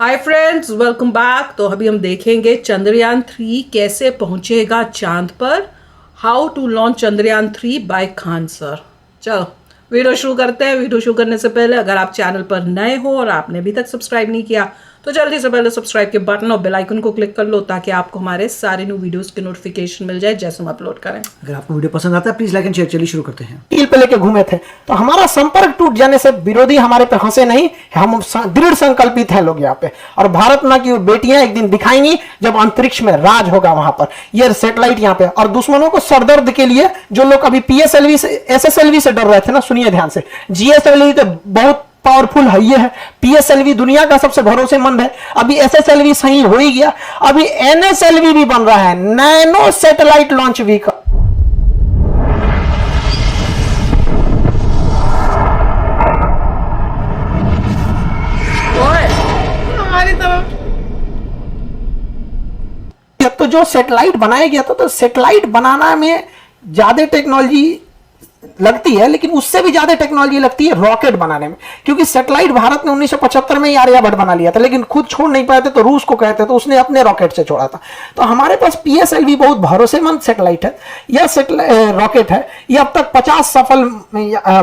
Hi friends, welcome back. तो अभी हम देखेंगे चंद्रयान 3 कैसे पहुंचेगा चांद पर। How to launch Chandrayaan 3 by Khan sir. चलो वीडियो शुरू करते हैं। वीडियो शुरू करने से पहले अगर आप चैनल पर नए हो और आपने अभी तक सब्सक्राइब नहीं किया तो जल्दी से पहले सब्सक्राइब के बटन और बेल आइकन को क्लिक कर लो ताकि आपको हमारे सारे न्यू वीडियोस के नोटिफिकेशन मिल जाए जैसे हम अपलोड करें। अगर आपको वीडियो पसंद आता है प्लीज लाइक एंड शेयर। चलिए शुरू करते हैं। टील पे लेके घूमे थे तो हमारा संपर्क टूट जाने से विरोधी हमारे पे हंसे नहीं, हम दृढ़ संकल्पित हैं लोग यहाँ पे। और भारत माँ की बेटियां एक दिन दिखाएंगी जब अंतरिक्ष में राज होगा वहां पर। ये सैटेलाइट यहाँ पे और दुश्मनों को सरदर्द के लिए जो लोग अभी पीएसएलवी से एसएसएलवी से डर रहे थे ना, सुनिए ध्यान से। जीएसएलवी तो बहुत पावरफुल है, ये है पीएसएलवी दुनिया का सबसे भरोसेमंद है। अभी एसएसएलवी सही हो ही गया, अभी एनएसएलवी भी बन रहा है, नैनो सैटेलाइट लॉन्च व्हीकल। तो जो सैटेलाइट बनाया गया था, तो सैटेलाइट बनाना में ज्यादा टेक्नोलॉजी लगती है, लेकिन उससे भी ज्यादा टेक्नोलॉजी लगती है रॉकेट बनाने में। क्योंकि सैटेलाइट भारत ने 1975 में ही आर्यभट्ट बना लिया था, लेकिन खुद छोड़ नहीं पाए थे तो रूस को कहते तो उसने अपने रॉकेट से छोड़ा था। तो हमारे पास पीएसएलवी बहुत भरोसेमंद सैटेलाइट है। यह रॉकेट है, यह अब तक 50 सफल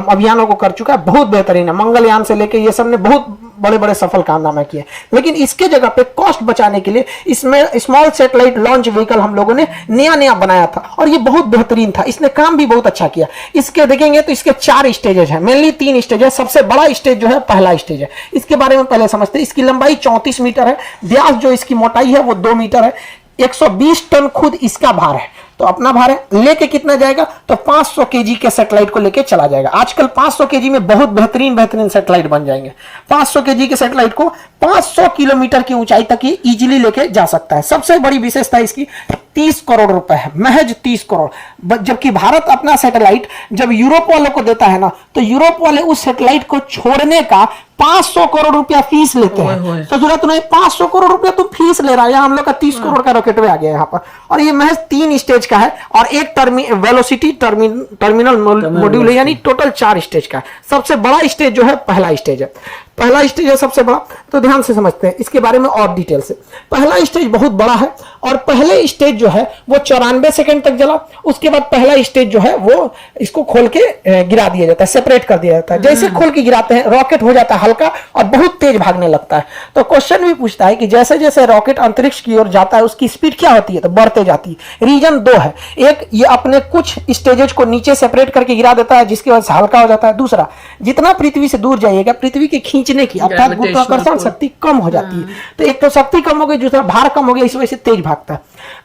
अभियानों को कर चुका है, बहुत बेहतरीन है। मंगलयान से लेकर ये सब ने बहुत बड़े बड़े सफल कारनामे किए। लेकिन इसके जगह पे कॉस्ट बचाने के लिए इसमें स्मॉल सैटेलाइट लॉन्च व्हीकल हम लोगों ने नया बनाया था और ये बहुत बेहतरीन था। इसने काम भी बहुत अच्छा किया। इसके देखेंगे तो इसके 4 स्टेजेस हैं, मेनली 3 स्टेज है। सबसे बड़ा स्टेज जो है पहला स्टेज है, इसके बारे में पहले समझते हैं। इसकी लंबाई 34 मीटर है, व्यास जो इसकी मोटाई है वो 2 मीटर है, 120 टन खुद इसका भार है। तो अपना भार है, लेके कितना जाएगा तो 500 केजी के सैटेलाइट को लेके चला जाएगा। आजकल 500 केजी में बहुत बेहतरीन सैटेलाइट बन जाएंगे। 500 केजी के सैटेलाइट को 500 किलोमीटर की ऊंचाई तक ही इजीली लेके जा सकता है। सबसे बड़ी विशेषता इसकी 30 करोड़ रुपए है, महज 30 करोड़। जबकि भारत अपना सैटेलाइट जब यूरोप वालों को देता है ना, तो यूरोप वाले उस सैटेलाइट को छोड़ने का 500 करोड़ रुपया फीस लेते हैं। तो जरूरत नहीं, 500 करोड़ रुपया तुम फीस ले रहा है, हम लोग का 30 करोड़ का रॉकेट आ गया यहाँ पर। और ये महज 3 स्टेज का है और एक वेलोसिटी टर्मिनल मॉड्यूल है, यानी टोटल 4 स्टेज का है। सबसे बड़ा स्टेज जो है पहला स्टेज है, पहला स्टेज है सबसे बड़ा। तो ध्यान से समझते हैं इसके बारे में और डिटेल से। पहला स्टेज बहुत बड़ा है और पहले स्टेज जो है वो 94 सेकंड तक चला। उसके बाद पहला स्टेज जो है वो इसको खोल के गिरा दिया जाता है, सेपरेट कर दिया जाता है। जैसे खोल के गिराते हैं रॉकेट हो जाता है हल्का और बहुत तेज भागने लगता है। तो क्वेश्चन भी पूछता है कि जैसे जैसे रॉकेट अंतरिक्ष की ओर जाता है उसकी स्पीड क्या होती है, तो बढ़ते जाती है। रीजन 2 है, एक ये अपने कुछ स्टेजेस को नीचे सेपरेट करके गिरा देता है जिसकी वजह से हल्का हो जाता है। दूसरा, जितना पृथ्वी से दूर जाइएगा पृथ्वी के खींचने की अर्थात गुरुत्वाकर्षण शक्ति कम हो जाती है। तो एक तो शक्ति कम हो गई, दूसरा भार कम हो गया, इस वजह से तेज भागता है।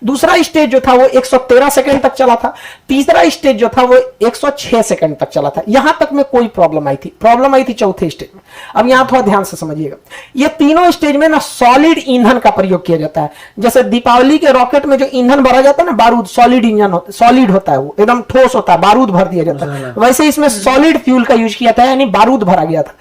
दूसरा स्टेज जो था वो 113 सेकंड तक चला था। तीसरा स्टेज जो था वो 106 सेकंड तक चला था। यहां तक में कोई प्रॉब्लम आई थी चौथे स्टेज में। अब यहां थोड़ा ध्यान से समझिएगा, ये तीनों स्टेज में ना सॉलिड ईंधन का प्रयोग किया जाता है। जैसे दीपावली के रॉकेट में जो ईंधन भरा जाता है ना, बारूद, सॉलिड होता है, वो एकदम ठोस होता है, बारूद भर दिया जाता है। वैसे इसमें सॉलिड फ्यूल का यूज किया था, यानी बारूद भरा गया था।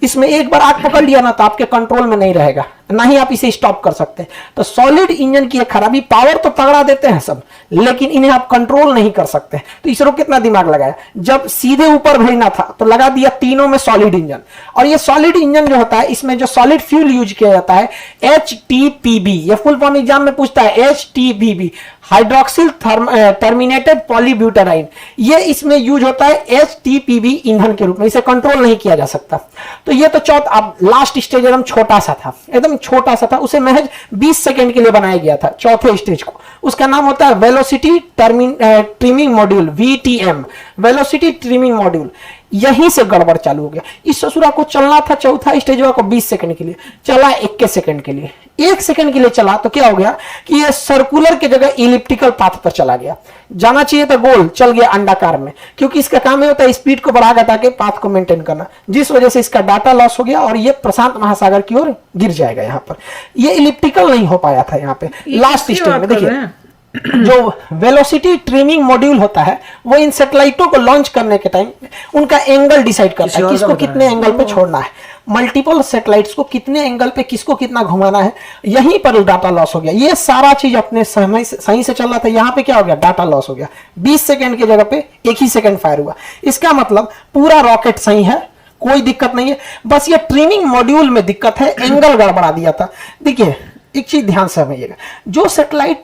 इसमें एक बार आग पकड़ लिया ना तो आपके कंट्रोल में नहीं रहेगा, ना ही आप इसे स्टॉप कर सकते। तो सॉलिड इंजन की खराबी, पावर तो तगड़ा देते हैं सब, लेकिन इन्हें आप कंट्रोल नहीं कर सकते। तो इसरो कितना दिमाग लगाया, जब सीधे ऊपर भेजना था तो लगा दिया तीनों में सॉलिड इंजन। और ये सॉलिड इंजन जो होता है इसमें जो सॉलिड फ्यूल यूज किया जाता है HTPB, ये फुल फॉर्म एग्जाम में पूछता है, HTPB हाइड्रोक्सिल टर्मिनेटेड पॉलीब्यूटेराइन। ये इसमें यूज होता है HTPB ईंधन के रूप में, इसे कंट्रोल नहीं किया जा सकता। तो ये तो चौथा, अब लास्ट स्टेज एकदम छोटा सा था, एकदम छोटा सा था, उसे महज 20 सेकंड के लिए बनाया गया था चौथे स्टेज को। उसका नाम होता है velocity trimming module, VTM, velocity trimming module. यहीं से गड़बड़ चालू हो गया। इस ससुरा को चलना था चौथा स्टेज को 20 सेकंड के लिए, चला 21 सेकंड के लिए। 1 सेकंड के लिए चला तो क्या हो गया कि ये सर्कुलर के जगह इलिप्टिकल पाथ पर चला गया। जाना चाहिए था गोल, चल गया अंडाकार में, क्योंकि इसका काम होता है स्पीड को बढ़ा घटा के पाथ को मेंटेन करना, जिस वजह से इसका डाटा लॉस हो गया और ये प्रशांत महासागर की ओर गिर जाएगा। यहाँ पर ये इलिप्टिकल नहीं हो पाया था। यहाँ पे लास्ट स्टेज में देखिए जो वेलोसिटी ट्रिमिंग मॉड्यूल होता है वो इन सैटेलाइटों को लॉन्च करने के टाइम उनका एंगल डिसाइड करता है, किसको कितने एंगल पे छोड़ना है। मल्टीपल सैटेलाइट्स को कितने एंगल पे किसको कितना घुमाना है, यहीं पर डाटा लॉस हो गया। ये सारा चीज अपने समय सही से चल रहा था, यहाँ पे क्या हो गया, डाटा लॉस हो गया। 20 सेकंड की जगह पे 1 ही सेकंड फायर हुआ। इसका मतलब पूरा रॉकेट सही है, कोई दिक्कत नहीं है, बस ये ट्रिमिंग मॉड्यूल में दिक्कत है, एंगल गड़बड़ा दिया था। देखिए एक चीज ध्यान से समझिएगा, जो सैटेलाइट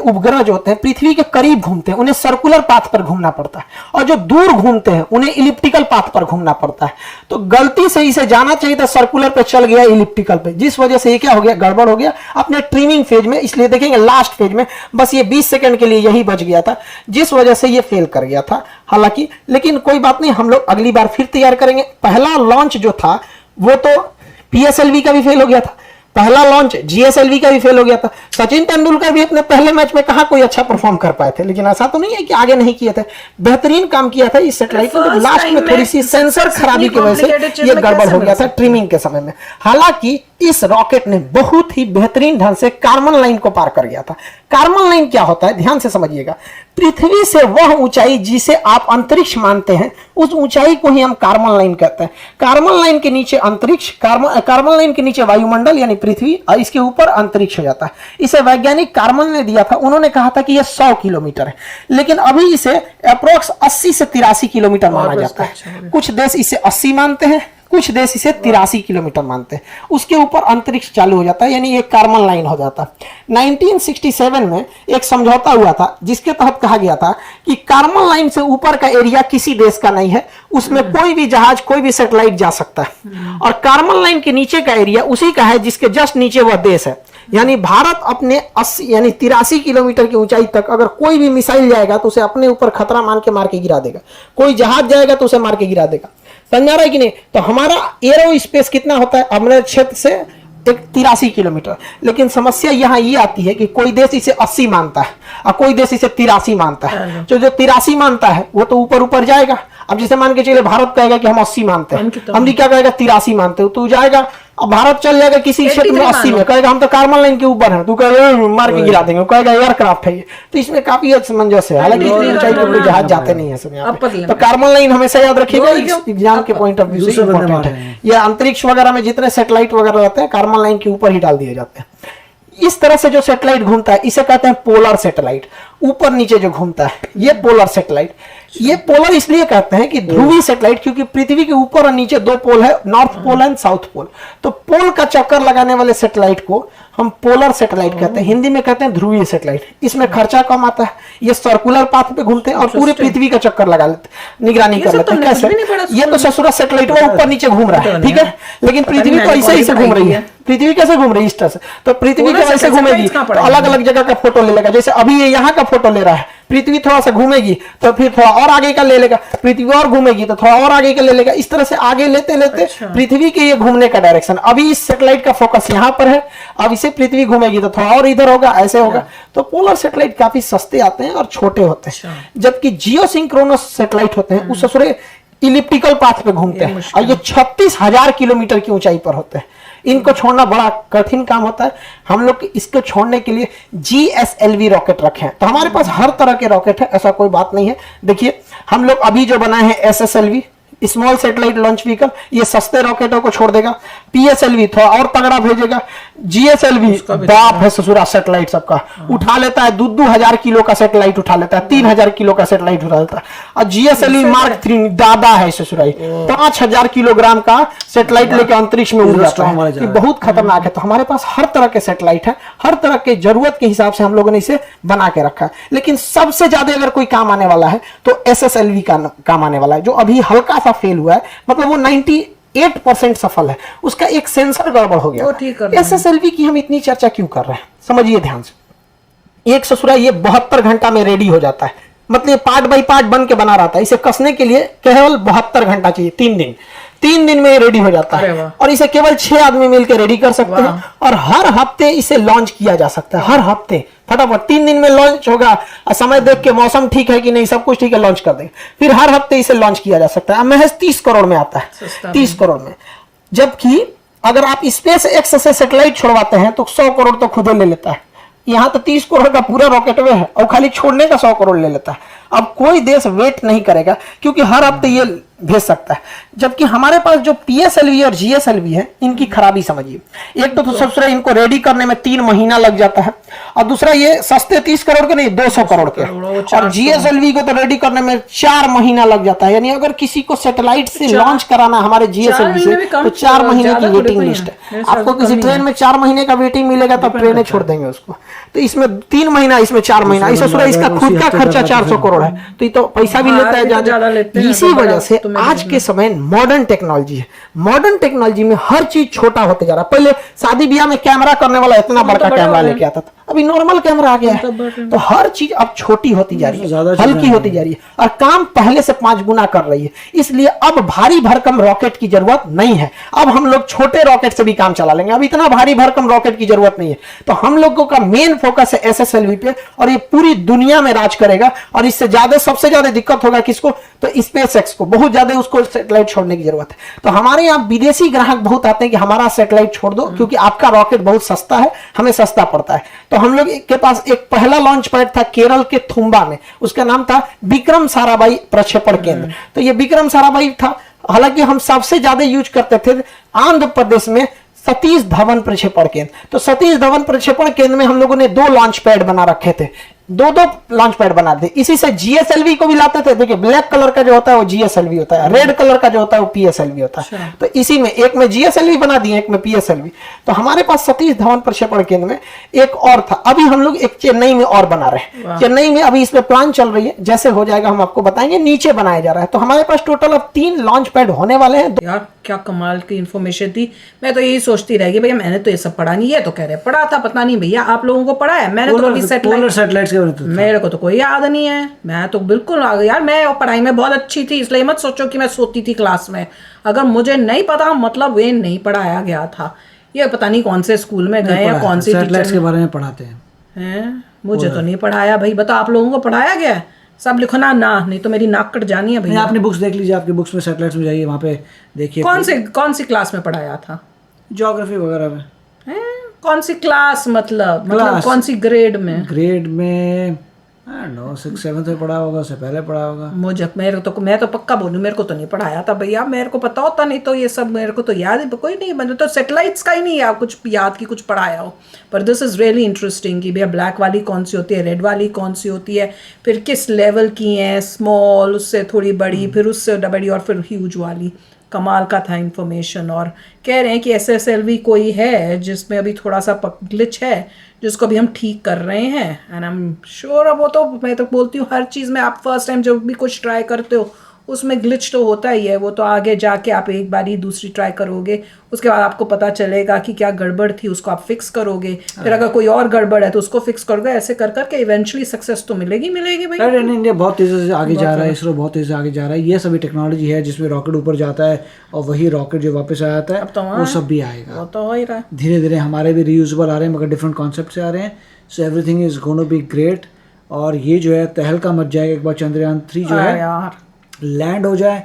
उपग्रह जो होते हैं पृथ्वी के करीब घूमते हैं उन्हें सर्कुलर पाथ पर घूमना पड़ता है, और जो दूर घूमते हैं उन्हें इलिप्टिकल पाथ पर घूमना पड़ता है। तो गलती से इसे जाना चाहिए था सर्कुलर पे, चल गया इलिप्टिकल पे, जिस वजह से ये क्या हो गया, गड़बड़ हो गया अपने ट्रिमिंग फेज में। इसलिए देखेंगे लास्ट फेज में बस ये 20 सेकंड के लिए यही बच गया था, जिस वजह से ये फेल कर गया था। हालांकि लेकिन कोई बात नहीं, हम लोग अगली बार फिर तैयार करेंगे। पहला लॉन्च जो था वो तो PSLV का भी फेल हो गया था, पहला लॉन्च GSLV का भी फेल हो गया था। सचिन तेंदुलकर भी अपने पहले मैच में कहा कोई अच्छा परफॉर्म कर पाए थे, लेकिन ऐसा तो नहीं है कि आगे नहीं किए थे, बेहतरीन काम किया था इस सैटेलाइट में। लास्ट में थोड़ी सी सेंसर खराबी की वजह से ये गड़बड़ हो गया था ट्रिमिंग के समय में। हालांकि इस रॉकेट ने बहुत ही बेहतरीन ढंग से कार्बन लाइन को पार कर गया था। कार्बन लाइन क्या होता है, ध्यान से समझिएगा। पृथ्वी से वह ऊंचाई जिसे आप अंतरिक्ष मानते हैं, उस ऊंचाई को ही हम कार्बन लाइन कहते हैं। कार्बन लाइन के नीचे अंतरिक्ष, कार्बन लाइन के नीचे वायुमंडल यानी पृथ्वी, और इसके ऊपर अंतरिक्ष हो जाता है। इसे वैज्ञानिक कार्बन ने दिया था, उन्होंने कहा था कि यह 100 किलोमीटर है, लेकिन अभी इसे अप्रोक्स 80 से 83 किलोमीटर माना जाता है। कुछ देश इसे 80 मानते हैं, कुछ देश इसे 83 किलोमीटर मानते हैं। उसके ऊपर अंतरिक्ष चालू हो जाता है, यानी एक कार्बन लाइन हो जाता है। 1967 में एक समझौता हुआ था जिसके तहत कहा गया था कि कार्बन लाइन से ऊपर का एरिया किसी देश का नहीं है, उसमें कोई भी जहाज, कोई भी सैटेलाइट जा सकता है, और कार्बन लाइन के नीचे का एरिया उसी का है जिसके जस्ट नीचे वह देश है। यानी भारत अपने 80 यानी 83 किलोमीटर की ऊंचाई तक अगर कोई भी मिसाइल जाएगा तो उसे अपने ऊपर खतरा मान के मार के गिरा देगा, कोई जहाज जाएगा तो उसे मार के गिरा देगा। समझा रहा है कि नहीं? तो हमारा एरो स्पेस कितना होता है अपने क्षेत्र से, एक 83 किलोमीटर। लेकिन समस्या यहाँ ये आती है कि कोई देश इसे 80 मानता है और कोई देश इसे 83 मानता है। जो 83 मानता है वो तो ऊपर ऊपर जाएगा। अब जैसे मान के चलिए भारत कहेगा कि हम 80 मानते हैं, अमेरिका कहेगा 83 मानते हो, तो जाएगा। अब भारत चल जाएगा किसी क्षेत्र में 80 में, कहेगा हम तो कार्बन लाइन के ऊपर हैं, तू कहेगा मार के गिरा देंगे, कहेगा एयरक्राफ्ट है ये। तो इसमें काफी असमंजस है। हालांकि इतनी ऊंचाई पर कोई जहाज जाते नहीं है इसमें। तो कार्बन लाइन हमेशा याद रखिएगा, एग्जाम के पॉइंट ऑफ व्यू से इंपॉर्टेंट है। ये अंतरिक्ष वगैरह में जितने सैटेलाइट वगैरह रहते हैं कार्बन लाइन के ऊपर ही डाल दिए जाते हैं। इस तरह से जो सैटेलाइट घूमता है इसे कहते हैं पोलर सैटेलाइट। ऊपर नीचे जो घूमता है ये पोलर सैटेलाइट। ये पोलर इसलिए कहते हैं कि ध्रुवीय सैटेलाइट, क्योंकि पृथ्वी के ऊपर और नीचे 2 पोल है, north pole and south pole. तो पोल का चक्कर लगाने वाले सैटेलाइट को हम पोलर सैटेलाइट कहते हैं, हिंदी में कहते हैं ध्रुवीय सैटेलाइट। इसमें खर्चा कम आता है, ये सर्कुलर पाथ पे घूमते हैं और पूरे पृथ्वी का चक्कर लगा लेते, निगरानी कर लेते हैं। कैसे? ये तो ससुरा सैटेलाइट वो ऊपर नीचे घूम रहा है, ठीक है, लेकिन पृथ्वी तो ऐसे ही से घूम रही है। पृथ्वी कैसे घूम रही है? इस तरह से। तो पृथ्वी के वैसे घूमेगी तो अलग अलग जगह का फोटो ले लेगा। जैसे अभी ये यहाँ का फोटो ले रहा है, पृथ्वी थोड़ा सा घूमेगी तो फिर थोड़ा और आगे का ले लेगा, पृथ्वी और घूमेगी तो थोड़ा और आगे का ले लेगा। इस तरह से आगे लेते लेते पृथ्वी के ये घूमने का डायरेक्शन। अभी इस सैटेलाइट का फोकस यहाँ पर है, अब इसे पृथ्वी घूमेगी तो थोड़ा और इधर होगा, ऐसे होगा। तो पोलर सैटेलाइट काफी सस्ते आते हैं और छोटे होते हैं, जबकि जियोसिंक्रोनस सैटेलाइट होते हैं उस ससुरे इलिप्टिकल पाथ पे घूमते हैं और ये 36,000 किलोमीटर की ऊंचाई पर होते हैं। इनको छोड़ना बड़ा कठिन काम होता है। हम लोग इसको छोड़ने के लिए GSLV रॉकेट रखे हैं। तो हमारे पास हर तरह के रॉकेट है, ऐसा कोई बात नहीं है। देखिए हम लोग अभी जो बनाए हैं SSLV, small satellite launch vehicle, ये सस्ते रॉकेटों को छोड़ देगा। PSLV थोड़ा और तगड़ा भेजेगा। GSLV बाप है ससुरा सैटेलाइट सबका, उठा लेता है 2,000 किलो का सैटेलाइट उठा लेता है, 3,000 किलो का सैटेलाइट उठा लेता है। और GSLV Mark 3 दादा है ससुराई, 5,000 किलोग्राम का सैटेलाइट लेके अंतरिक्ष में उड़ जाता है। ये बहुत खतरनाक है। तो हमारे पास हर तरह के सैटेलाइट है, हर तरह के जरूरत के हिसाब से हम लोगों ने इसे बना के रखा है। लेकिन सबसे ज्यादा अगर कोई काम आने वाला है तो SSLV का काम आने वाला है, जो अभी हल्का सा फेल हुआ है, मतलब वो 98% सफल है। उसका एक सेंसर गड़बड़ हो गया। SSLV की हम इतनी चर्चा क्यों कर रहे हैं, समझिए ध्यान से। एक ससुरा ये 72 घंटा में रेडी हो जाता है, मतलब पार्ट बाई पार्ट बन के बना रहता है। इसे कसने के लिए केवल 72 घंटा चाहिए, 3 दिन में रेडी हो जाता है। और इसे केवल 6 आदमी मिलकर रेडी कर सकते हैं और हर हफ्ते इसे लॉन्च किया जा सकता है। हर हफ्ते फटाफट 3 दिन में लॉन्च होगा, और समय देख के मौसम ठीक है कि नहीं, सब कुछ ठीक है, लॉन्च कर देंगे। फिर हर हफ्ते इसे लॉन्च किया जा सकता है। महज 30 करोड़ में आता है, 30 करोड़ में। जबकि अगर आप स्पेस एक्स से सैटेलाइट छोड़वाते हैं तो 100 करोड़ तो खुद ले लेता है। यहाँ तो 30 करोड़ का पूरा रॉकेट वे है और खाली छोड़ने का 100 करोड़ ले लेता है। अब कोई देश वेट नहीं करेगा, क्योंकि हर हफ्ते ये भेज सकता है। जबकि हमारे पास जो PSLV और GSLV है, इनकी खराबी समझिए, एक तो सबसे इनको रेडी करने में 3 महीना लग जाता है, और दूसरा ये सस्ते 30 करोड़ के नहीं 200 करोड़ के, और GSLV को तो रेडी करने में 4 महीना लग जाता है। यानी अगर किसी को सैटेलाइट से लॉन्च कराना है हमारे GSLV से, तो 4 महीने की वेटिंग लिस्ट है। आपको किसी ट्रेन में 4 महीने का वेटिंग मिलेगा तो ट्रेनें छोड़ देंगे उसको। तो इसमें 3 महीना, इसमें 4 महीना, इसका खुद का खर्चा 400 करोड़ है, तो ये तो पैसा भी लेता है ज्यादा। इसी वजह से आज के समय मॉडर्न टेक्नोलॉजी है। मॉडर्न टेक्नोलॉजी में हर चीज छोटा होते जा रहा है। पहले शादी ब्याह में कैमरा करने वाला इतना बड़का कैमरा लेके आता था, अभी नॉर्मल कैमरा आ गया है। तो हर चीज अब छोटी होती जा रही है, हल्की होती जा रही है, और काम पहले से 5 गुना कर रही है। इसलिए अब भारी भरकम रॉकेट की जरूरत नहीं है। अब हम लोग छोटे रॉकेट से भी काम चला लेंगे, अब इतना भारी भरकम रॉकेट की जरूरत नहीं है। तो हम लोगों का मेन फोकस है SSLV पे, और ये पूरी दुनिया में राज करेगा। और इससे ज्यादा, सबसे ज्यादा दिक्कत होगा किसको, तो SpaceX को। बहुत ज्यादा उसको सैटेलाइट छोड़ने की जरूरत है। तो हमारे यहाँ विदेशी ग्राहक बहुत आते हैं कि हमारा सैटेलाइट छोड़ दो, क्योंकि आपका रॉकेट बहुत सस्ता है, हमें सस्ता पड़ता है। तो हम लोग के पास एक पहला लॉन्च पैड था केरल के थुम्बा में, उसका नाम था विक्रम साराभाई प्रक्षेपण केंद्र। तो ये विक्रम साराभाई था। हालांकि हम सबसे ज्यादा यूज करते थे आंध्र प्रदेश में सतीश धवन प्रक्षेपण केंद्र। तो सतीश धवन प्रक्षेपण केंद्र में हम लोगों ने 2 लॉन्च पैड बना रखे थे, 2 लॉन्च पैड बना दे। इसी से GSLV को भी लाते थे। देखिए, ब्लैक कलर का जो होता है वो GSLV होता है, रेड कलर का जो होता है वो PSLV होता है। तो इसी में एक में GSLV बना दिए, एक में PSLV। तो हमारे पास सतीश धवन प्रक्षेपण केंद्र में एक और था। अभी हम लोग एक चेन्नई में और बना रहे हैं। चेन्नई में अभी इसमें प्लान चल रही है, जैसे हो जाएगा हम आपको बताएंगे। नीचे बनाया जा रहा है। तो हमारे पास टोटल अब 3 लॉन्च पैड होने वाले हैं। यार क्या कमाल की इन्फॉर्मेशन थी। मैं तो यही सोचती रह गई, भैया मैंने तो ये सब पढ़ा नहीं है, तो कह रहे पढ़ा था, पता नहीं भैया आप लोगों को पढ़ा है। मैंने तो कभी सैटेलाइट्स के मेरे को तो कोई याद नहीं है। मैं तो बिल्कुल आ गई यार, मैं पढ़ाई में बहुत अच्छी थी, इसलिए मत सोचो कि मैं सोती थी क्लास में। अगर मुझे नहीं पता, मतलब वे नहीं पढ़ाया गया था। ये पता नहीं कौन से स्कूल में गए हैं, कौन सी सैटेलाइट्स के बारे में पढ़ाते हैं। मुझे तो नहीं पढ़ाया भाई। बताओ आप लोगों को पढ़ाया गया है? सब लिखो ना, नहीं तो मेरी नाक कट जानी है भैया। आपने बुक्स देख लीजिए, आपकी बुक्स में सैटेलाइट्स में जाइए, वहाँ पे देखिए कौन सी क्लास में पढ़ाया था? ज्योग्राफी वगैरह में। कौन सी क्लास, मतलब कौन सी ग्रेड में? ग्रेड में 6-7 में पढ़ा होगा, उससे पहले पढ़ा होगा। मैं तो पक्का बोलूं, मेरे को तो नहीं पढ़ाया था भैया। मेरे को पता होता, नहीं तो ये सब मेरे को तो याद है कोई नहीं। मैंने तो सैटेलाइट्स का ही नहीं यार कुछ याद की कुछ पढ़ाया हो। पर दिस इज रियली इंटरेस्टिंग कि भैया ब्लैक वाली कौन सी होती है, रेड वाली कौन सी होती है, फिर किस लेवल की है, स्मॉल, उससे थोड़ी बड़ी, फिर उससे बड़ी, और फिर ह्यूज वाली। कमाल का था इन्फॉर्मेशन। और कह रहे हैं कि SSLV कोई है जिसमें अभी थोड़ा सा ग्लिच है, जिसको भी हम ठीक कर रहे हैं। एंड आई एम श्योर, अब वो तो मैं तो बोलती हूँ हर चीज़ में आप फर्स्ट टाइम जब भी कुछ ट्राई करते हो उसमें ग्लिच तो होता ही है। वो तो आगे जाके आप एक बारी दूसरी ट्राई करोगे, उसके बाद आपको पता चलेगा कि क्या गड़बड़ थी, उसको आप फिक्स करोगे। फिर अगर कोई और गड़बड़ है तो उसको फिक्स करोगे। ऐसे कर करके इवेंचुअली सक्सेस तो मिलेगी भाई। इंडिया बहुत तेजी से आगे जा रहा है, इसरो बहुत तेजी से आगे जा रहा है। ये सभी टेक्नोलॉजी है जिसमें रॉकेट ऊपर जाता है और वही रॉकेट जो वापस आ जाता है तो वो सब भी आएगा। वो तो हो ही रहा है। धीरे धीरे हमारे भी रीयूजेबल आ रहे हैं, मगर डिफरेंट कॉन्सेप्ट से आ रहे हैं। So everything is gonna be great. और ये जो है तहलका मच जाएगा एक बार चंद्रयान 3 जो है यार लैंड हो जाए,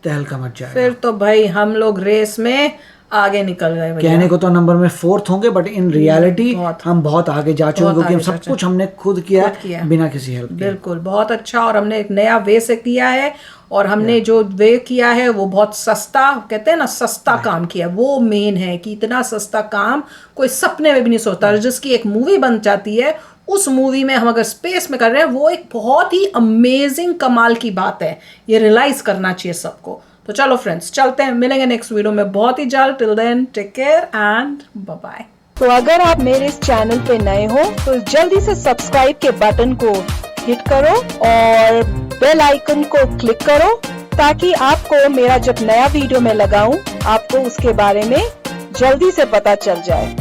तहलका मच जाएगा। फिर तो भाई हम लोग रेस में आगे निकल गए। कहने को तो नंबर में 4th होंगे, बट इन रियलिटी हम बहुत आगे जा चुके हैं, क्योंकि हम सब कुछ हमने खुद किया है बिना किसी हेल्प के। बिल्कुल, बहुत अच्छा। और हमने एक नया वे से किया है, और हमने जो वे किया है वो बहुत सस्ता, कहते हैं ना सस्ता काम किया। वो मेन है कि इतना सस्ता काम कोई सपने में भी नहीं सोचता। जिसकी एक मूवी बन जाती है, उस मूवी में हम अगर स्पेस में कर रहे हैं, वो एक बहुत ही अमेजिंग कमाल की बात है। ये रियलाइज करना चाहिए सबको। तो चलो फ्रेंड्स, चलते हैं, मिलेंगे नेक्स्ट वीडियो में बहुत ही जल्द। Till then take care and bye bye. तो अगर आप मेरे इस चैनल पे नए हो तो जल्दी से सब्सक्राइब के बटन को हिट करो और बेल आइकन को क्लिक करो, ताकि आपको मेरा जब नया वीडियो मैं लगाऊं आपको उसके बारे में जल्दी से पता चल जाए।